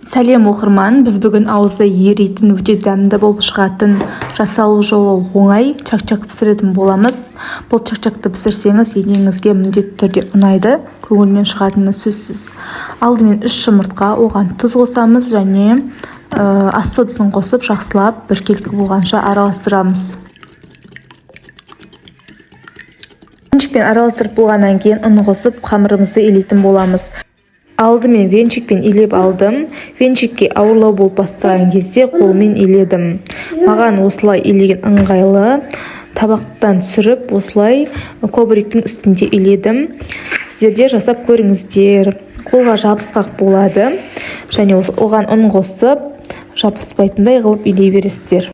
Сәлем оқырман, біз бүгін ауызда еритін өте дәмді болып шығатын жасалу жолы оңай чак-чак пісіретін боламыз. Бұл чак-чакты пісірсеңіз енеңізге міндетті түрде ұнайды, көңілінен шығатыны сөзсіз. Алдымен 3 жұмыртқа, оған тұз қосамыз және ас содасын қосып жақсылап біркелкі болғанша араластырамыз. Венчикпен араластырып болғаннан кейін ұн қосып қамырымызды илейтін боламыз. Алдымен венчикпен илеп алдым. Венчикке ауырлау болып бастаған кезде қолмен иледім. Маған осылай илеген ыңғайлы. Табақтан түсіріп, осылай ковриктің үстінде иледім. Сіздерде жасап көріңіздер. Қолға жабысқақ болады. Және оған ұн қосып, жабыспайтындай қылып илей бересіздер.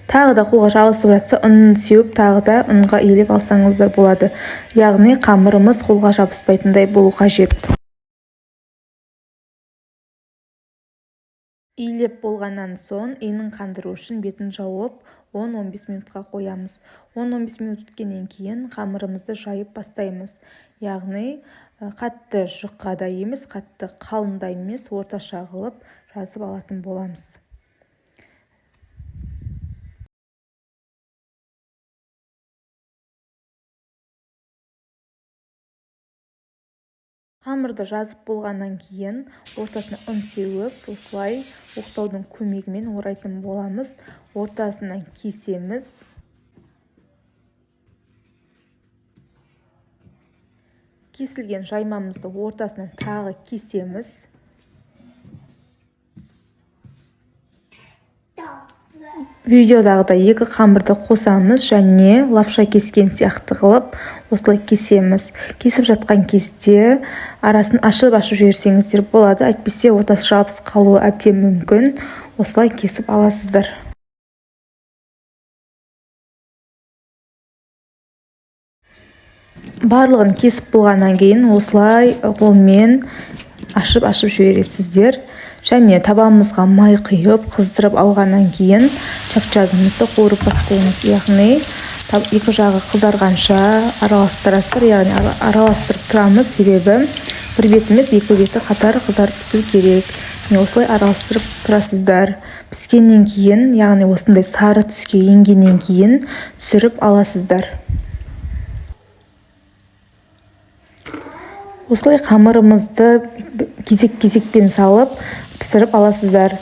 Тағы да қолға жабысып жатса, ұнын сеуіп, тағы да ұнға илеп алсаңыздар болады. Яғни қамырымыз қолға жабыспайтындай болу қажет. Илеп болғаннан соң, енін қандыру үшін бетін жауып, 10-15 минутқа қоямыз. 10-15 минут өткеннен кейін қамырымызды жайып бастаймыз. Яғни қатты жұқа да емес, қатты қалың да емес, орташа қылып жазып алатын боламыз. Қамырды жазып болғаннан кейін ортасына ұн сеуіп, осылай оқтаудың көмегімен орайтын боламыз. Ортасынан кесеміз. Кесілген жаймамызды ортасынан тағы кесеміз. Видеодағыда екі қамырды қосамыз және лапша кескен сияқты қылып осылай кесеміз. Кесіп жатқан кезде арасын ашып-ашып жіберсеңіздер болады, әйтпесе ортасы жабыс қалуы әбден мүмкін. Осылай кесіп аласыздар. Барлығын кесіп болғаннан кейін осылай қолмен ашып-ашып жібересіздер. Және табанымызға май құйып, қыздырып алғаннан кейін чак-чагымызды қуырып бастаймыз. Яғни екі жағы қызарғанша араластырасыздар, яғни араластырып тұрамыз, себебі бір бетіміз екі беті қатар қызарып пісу керек. Осылай араластырып тұрасыздар. Піскеннен кейін, яғни осындай сары түске енгеннен кейін түсіріп аласыздар. Осылай қамырымызды кезек-кезекпен салып пісіріп аласыздар.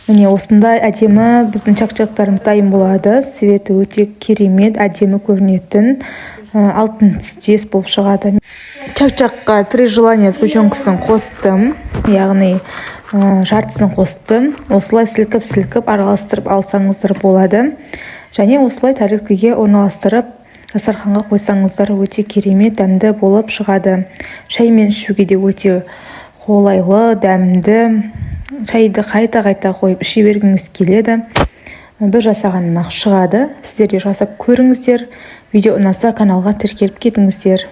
Міне осындай әдемі біздің чак-чактарымыз дайын болады. Светі өте керемет, әдемі көрінетін алтын түстес болып шығады. Чак-чакқа 3 желания сгущенкасын қостым, яғни жартысын қостым. Осылай сілкіп-сілкіп араластырып алсаңыздар болады. Және осылай тәрелкеге орналастырып дастарханға қойсаңыздар өте керемет, дәмді болып шығады. Шаймен ішуге де өте қолайлы, дәмді. Шайды қайта-қайта қойып іше бергіңіз келеді. Бір жасағаннан-ақ шығады. Сіздер де жасап көріңіздер. Видео ұнаса каналға тіркеліп кетіңіздер.